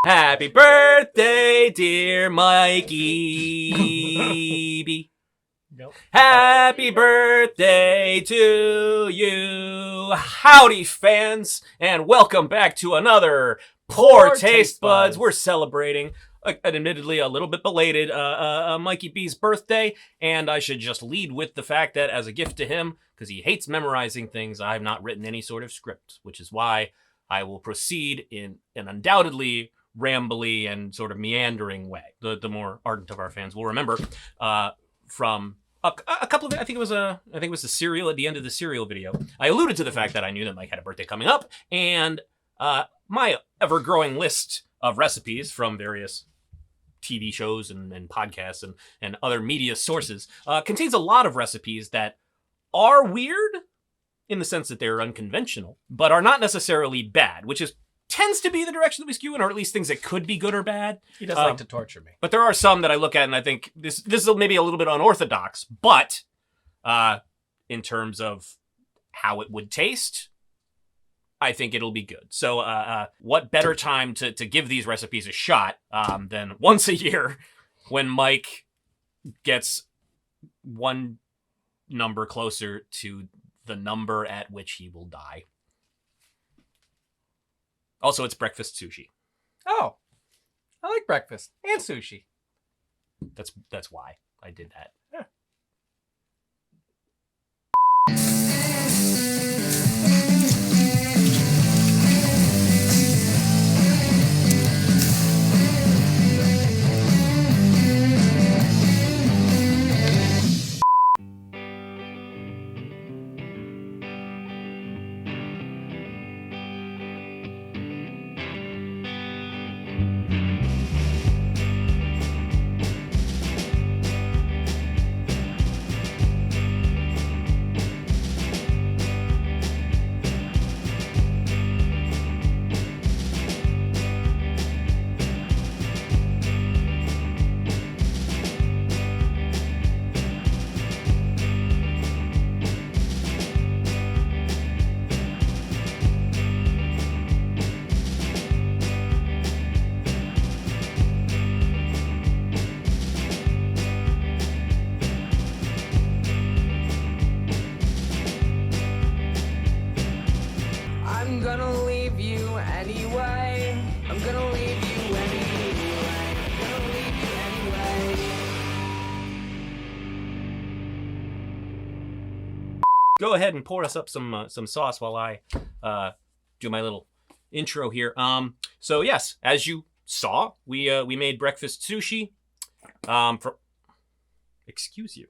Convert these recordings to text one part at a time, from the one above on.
Happy birthday, dear Mikey B. Nope. Happy birthday to you. Howdy, fans, and welcome back to another Poor Taste Buds. We're celebrating an admittedly a little bit belated Mikey B's birthday, and I should just lead with the fact that as a gift to him, because he hates memorizing things, I have not written any sort of script, which is why I will proceed in an undoubtedly rambly and sort of meandering way. The more ardent of our fans will remember from a couple of, I think it was the cereal at the end of the cereal video. I alluded to the fact that I knew that Mike had a birthday coming up, and my ever-growing list of recipes from various TV shows and podcasts and other media sources contains a lot of recipes that are weird in the sense that they're unconventional, but are not necessarily bad, which tends to be the direction that we skew in, or at least things that could be good or bad. He does like to torture me. But there are some that I look at and I think this is maybe a little bit unorthodox, but in terms of how it would taste, I think it'll be good. So what better time to give these recipes a shot than once a year when Mike gets one number closer to the number at which he will die. Also, it's breakfast sushi. Oh, I like breakfast and sushi. That's why I did that. Yeah. I'm gonna leave you anyway. I'm gonna leave you anyway. I'm gonna leave you anyway. Go ahead and pour us up some sauce while I do my little intro here. So yes, as you saw, we made breakfast sushi. Excuse you.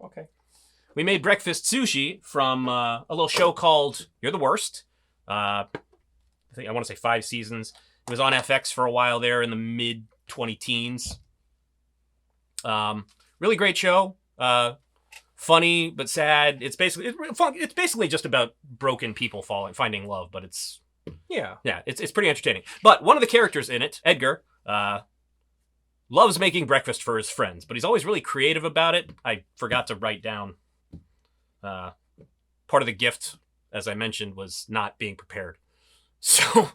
Okay. We made breakfast sushi from a little show called You're the Worst. I think I want to say 5 seasons. It was on FX for a while there in the mid 20-teens. Really great show. Funny but sad. It's basically just about broken people finding love, but it's pretty entertaining. But one of the characters in it, Edgar, loves making breakfast for his friends, but he's always really creative about it. I forgot to write down part of the gift, as I mentioned, was not being prepared. So,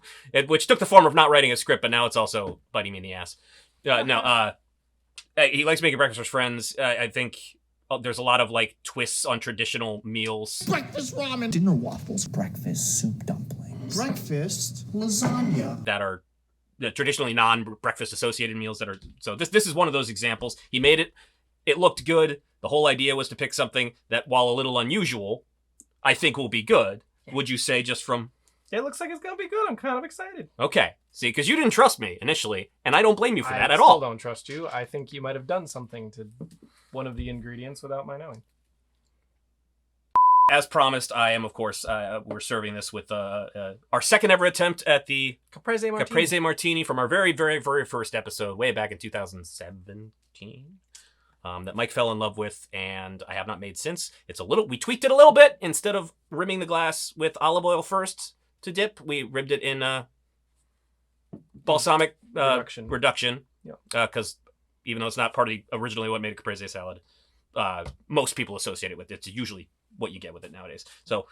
which took the form of not writing a script, but now it's also biting me in the ass. He likes making breakfast for his friends. I think there's a lot of like twists on traditional meals. Breakfast ramen. Dinner waffles. Breakfast soup dumplings. Breakfast lasagna. That are traditionally non-breakfast associated meals that are. So this is one of those examples. He made it. It looked good. The whole idea was to pick something that, while a little unusual, I think will be good. Would you say just from... It looks like it's gonna be good. I'm kind of excited. Okay. See, because you didn't trust me initially, and I don't blame you for that at all. I all. still don't trust you. I think you might have done something to one of the ingredients without my knowing. As promised, I am, of course, we're serving this with our second ever attempt at the Caprese Martini from our very, very, very first episode, way back in 2017. That Mike fell in love with, and I have not made since. We tweaked it a little bit. Instead of rimming the glass with olive oil first to dip, we ribbed it in balsamic reduction. Yeah. Because even though it's not originally what made a caprese salad, most people associate it with it. It's usually what you get with it nowadays. So,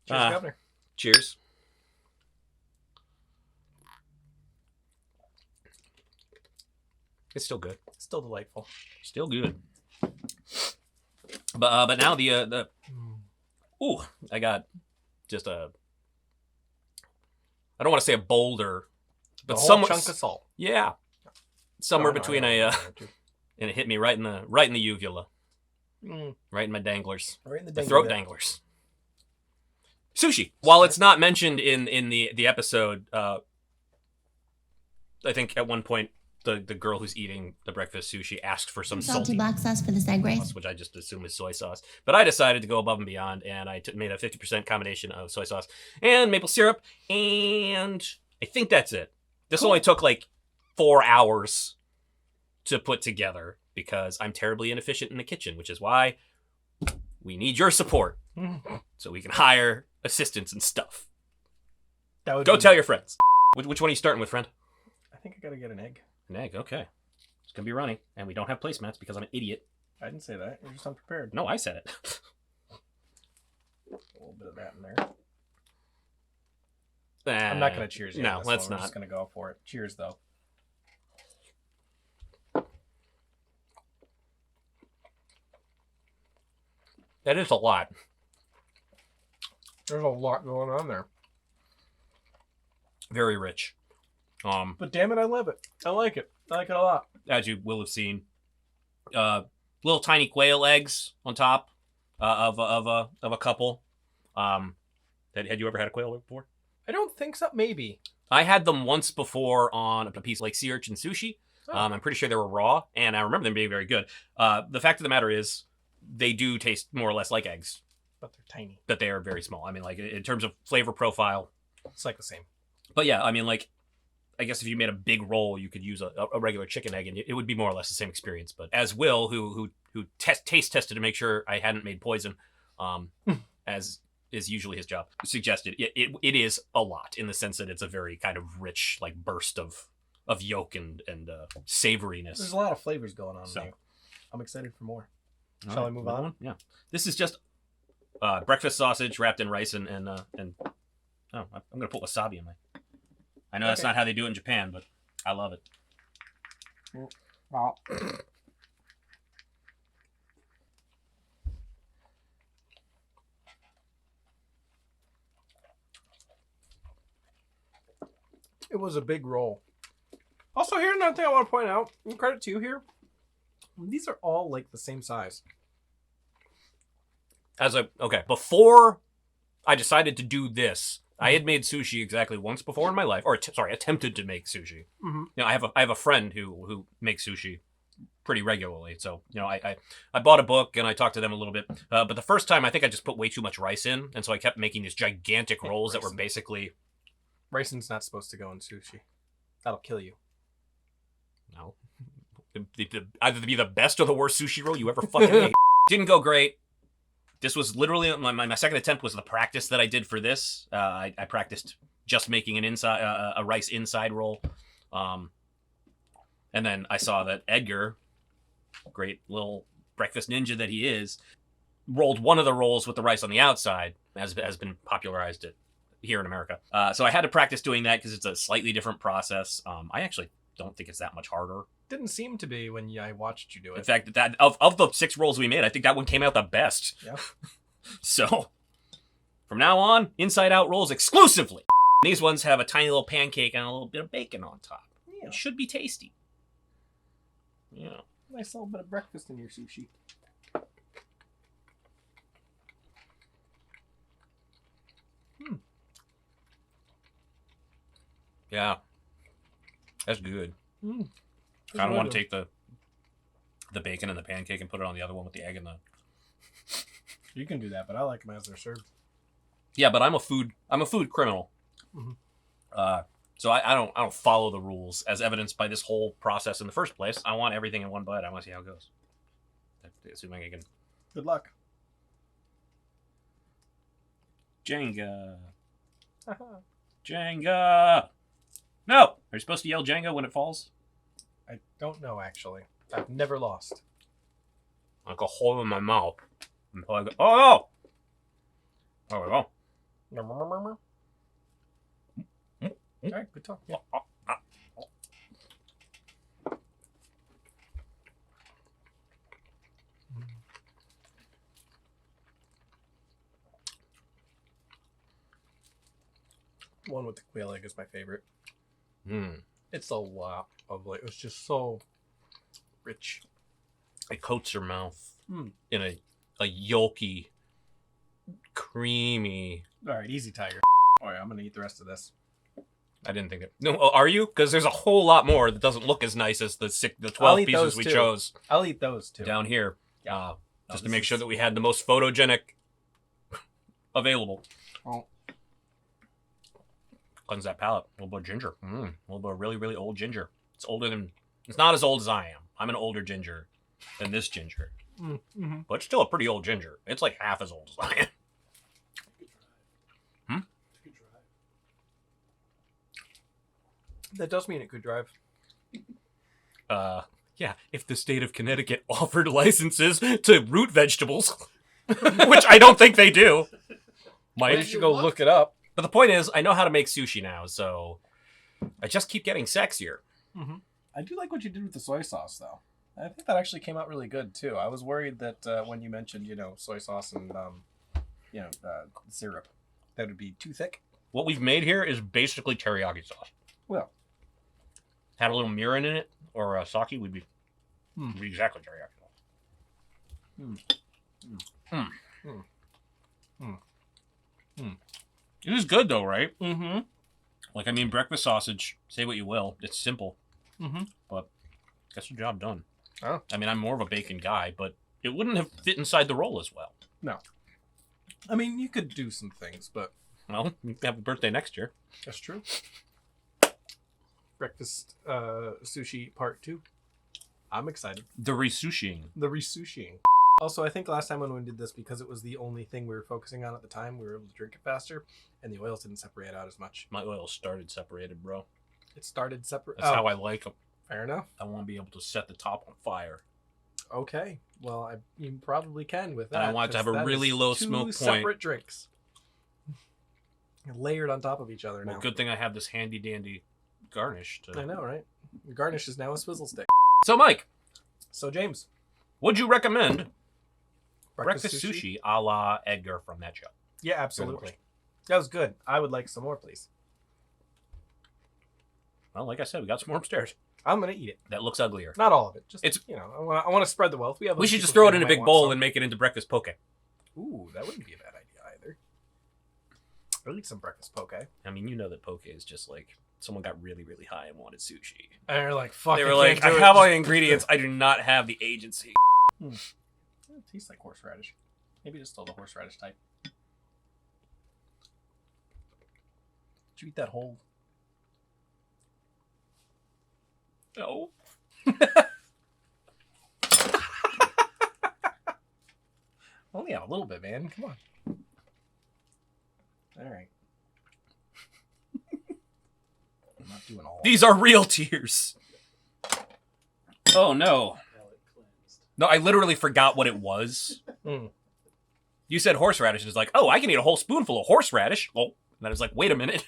cheers, Governor. Cheers. It's still good. Still delightful. Still good. But now the ooh, I got just a. I don't want to say a boulder, but some chunk of salt. Yeah, somewhere between and it hit me right in the uvula, right in my danglers, right in the throat danglers. Sushi. While it's not mentioned in the episode, I think at one point the girl who's eating the breakfast sushi asked for some salty black sauce for this egg rice, which I just assume is soy sauce. But I decided to go above and beyond, and I made a 50% combination of soy sauce and maple syrup, and I think that's it. This only took like 4 hours to put together because I'm terribly inefficient in the kitchen, which is why we need your support so we can hire assistants and stuff. Go tell your friends. Which one are you starting with, friend? I think I gotta get an egg. An egg, okay. It's gonna be runny, and we don't have placemats because I'm an idiot. I didn't say that. You're just unprepared. No, I said it. A little bit of that in there. I'm not gonna cheers yet. No, let's not. not. I'm just gonna go for it. Cheers, though. That is a lot. There's a lot going on there. Very rich. But damn it, I love it. I like it. I like it a lot. As you will have seen, little tiny quail eggs on top of a couple. Had you ever had a quail before? I don't think so. Maybe. I had them once before on a piece of like sea urchin sushi. Oh. I'm pretty sure they were raw, and I remember them being very good. The fact of the matter is, they do taste more or less like eggs. But they're tiny. But they are very small. I mean, like, in terms of flavor profile. It's like the same. But yeah, I mean, like, I guess if you made a big roll, you could use a regular chicken egg, and it would be more or less the same experience. But as Will, who taste tested to make sure I hadn't made poison, as is usually his job, suggested, it is a lot in the sense that it's a very kind of rich, like, burst of yolk and savoriness. There's a lot of flavors going on there. I'm excited for more. Shall I move on? Yeah. This is just breakfast sausage wrapped in rice and oh, I'm gonna put wasabi in my. I know that's not how they do it in Japan, but I love it. Wow. It was a big roll. Also, here's another thing I want to point out. And credit to you here. These are all like the same size. Before I decided to do this, I had made sushi exactly once before in my life, or attempted to make sushi. Mm-hmm. You know, I have a friend who makes sushi pretty regularly, so you know, I bought a book and I talked to them a little bit. But the first time, I think I just put way too much rice in, and so I kept making these gigantic rolls that were basically. Raisin's not supposed to go in sushi. That'll kill you. No. Either to be the best or the worst sushi roll you ever fucking made. Didn't go great. This was literally my second attempt was the practice that I did for this. I practiced just making a rice inside roll. And then I saw that Edgar, great little breakfast ninja that he is, rolled one of the rolls with the rice on the outside, as has been popularized here in America. So I had to practice doing that because it's a slightly different process. I actually don't think it's that much harder. Didn't seem to be when I watched you do it. In fact, that of the 6 rolls we made, I think that one came out the best. Yeah. So from now on, inside out rolls exclusively. These ones have a tiny little pancake and a little bit of bacon on top. Yeah. It should be tasty. Yeah. Nice little bit of breakfast in your sushi. Yeah. That's good. I don't want to take the bacon and the pancake and put it on the other one with the egg and the. You can do that, but I like them as they're served. Yeah, but I'm a food criminal. Mm-hmm. So I don't follow the rules as evidenced by this whole process in the first place. I want everything in one bite. I want to see how it goes. Assuming I can. Good luck. Jenga. Jenga. No. Are you supposed to yell Jenga when it falls? I don't know, actually. I've never lost. I'll go hold in my mouth. Until I go, oh no! There we go. All right, good talk. Yeah. One with the quail egg is my favorite. Mm. It's a lot of like, it's just so rich. It coats your mouth Mm. in a yolky, creamy. All right, easy, Tiger. All right, I'm gonna eat the rest of this. I didn't think it. No, are you? Because there's a whole lot more that doesn't look as nice as the 12 eat pieces those we too. chose I'll eat those too. down here. No, Just to this make sure is- that we had the most photogenic available. Oh. Cleanse that palate. A little bit of ginger. A little bit of really, really old ginger. It's older than. It's not as old as I am. I'm an older ginger than this ginger. Mm-hmm. But it's still a pretty old ginger. It's like half as old as I am. That does mean it could drive. Yeah, if the state of Connecticut offered licenses to root vegetables, which I don't think they do. Well, you should go look it up. But the point is, I know how to make sushi now, so I just keep getting sexier. Mm-hmm. I do like what you did with the soy sauce, though. I think that actually came out really good too. I was worried that when you mentioned, soy sauce and syrup, that would be too thick. What we've made here is basically teriyaki sauce. Well, Had a little mirin in it, or sake, would be exactly teriyaki sauce. It is good though, right? mm-hmm. Like, I mean, breakfast sausage, say what you will, it's simple, Mm-hmm. but gets the job done. Oh. I mean, I'm more of a bacon guy, but it wouldn't have fit inside the roll as well. No. I mean, you could do some things, but Well, you have a birthday next year. that's true. Breakfast sushi part 2. I'm excited. The resushiing. The resushiing. Also, I think last time when we did this, because it was the only thing we were focusing on at the time, we were able to drink it faster, and the oils didn't separate out as much. My oil started separated, bro. It started separate. That's how I like them. Fair enough. I want to be able to set the top on fire. Okay. Well, you probably can with that. And I want it to have 'cause a that really is low 2 smoke point. separate drinks. Layered on top of each other now. Well, good thing I have this handy dandy garnish. I know, right? Your garnish is now a swizzle stick. So, Mike, So, James. would you recommend breakfast sushi a la Edgar from that show? Yeah, absolutely. That was good. I would like some more, please. Well, like I said, we got some more upstairs. I'm going to eat it. That looks uglier. Not all of it. Just, It's- I want to spread the wealth. We should just throw it in a big bowl and make it into breakfast poke. Ooh, that wouldn't be a bad idea either. I'll eat some breakfast poke. I mean, you know that poke is just like someone got really, really high and wanted sushi. And they're like, fuck. They I were like, can't I do it. have all the Just- ingredients. I do not have the agency. It tastes like horseradish. Maybe just still the horseradish type. Did you eat that whole? No. Only a little bit, man. Come on. All right. I'm not doing all. These are real tears. Oh, no. No, I literally forgot what it was. Mm. You said horseradish. It was like, oh, I can eat a whole spoonful of horseradish. Oh, and then I was like, wait a minute.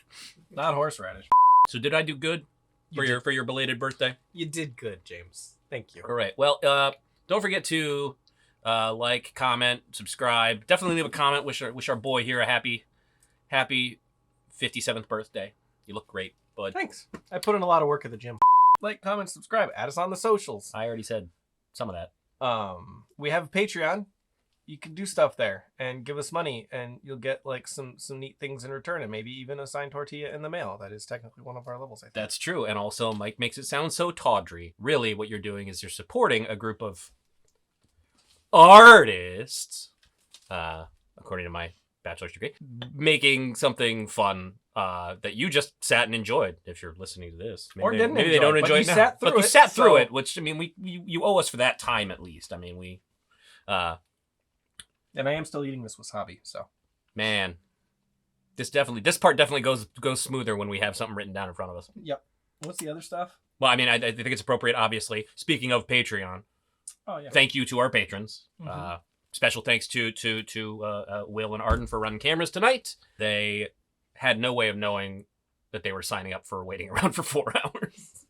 Not horseradish. So did I do good for your belated birthday? You did good, James. Thank you. All right. Well, don't forget to like, comment, subscribe. Definitely leave a comment. Wish our boy here a happy 57th birthday. You look great, bud. Thanks. I put in a lot of work at the gym. Like, comment, subscribe. Add us on the socials. I already said some of that. We have a Patreon. You can do stuff there and give us money, and you'll get like some neat things in return, and maybe even a signed tortilla in the mail. That is technically one of our levels, I think. That's true. And also, Mike makes it sound so tawdry. Really, what you're doing is you're supporting a group of artists, according to my bachelor's degree, making something fun that you just sat and enjoyed. If you're listening to this, maybe Or didn't maybe they enjoy, don't but enjoy you it now. sat But through you it, sat through so- it, which I mean, you owe us for that time at least. I mean, we. And I am still eating this wasabi, so. Man, this part definitely goes smoother when we have something written down in front of us. Yep. What's the other stuff? Well, I mean, I think it's appropriate, obviously. Speaking of Patreon, Oh, yeah. thank you to our patrons. Mhm. Special thanks to Will and Arden for running cameras tonight. They had no way of knowing that they were signing up for waiting around for 4 hours.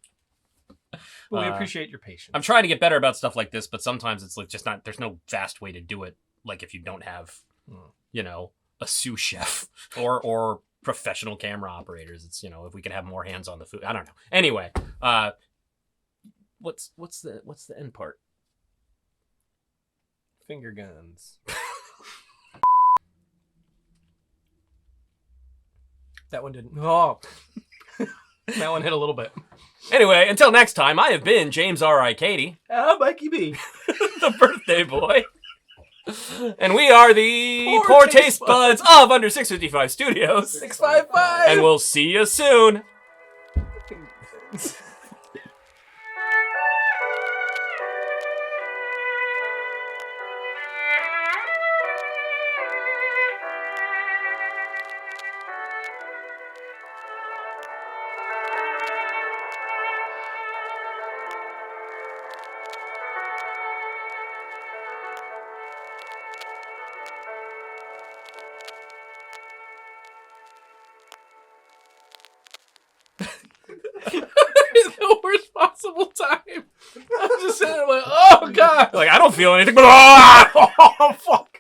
Well, we appreciate your patience. I'm trying to get better about stuff like this, but sometimes it's like just not. There's no fast way to do it. Like if you don't have, a sous chef or professional camera operators. It's, you know, if we can have more hands on the food. I don't know. Anyway, what's the end part? Finger guns. That one didn't. Oh. That one hit a little bit. Anyway, until next time, I have been James R.I. Cady. Mikey B. The birthday boy. And we are the Poor Poor Taste Taste Buds of Under 655 Studios. 655. And we'll see you soon. The worst possible time. I'm just sitting there like, oh god. Like, I don't feel anything, but oh, fuck.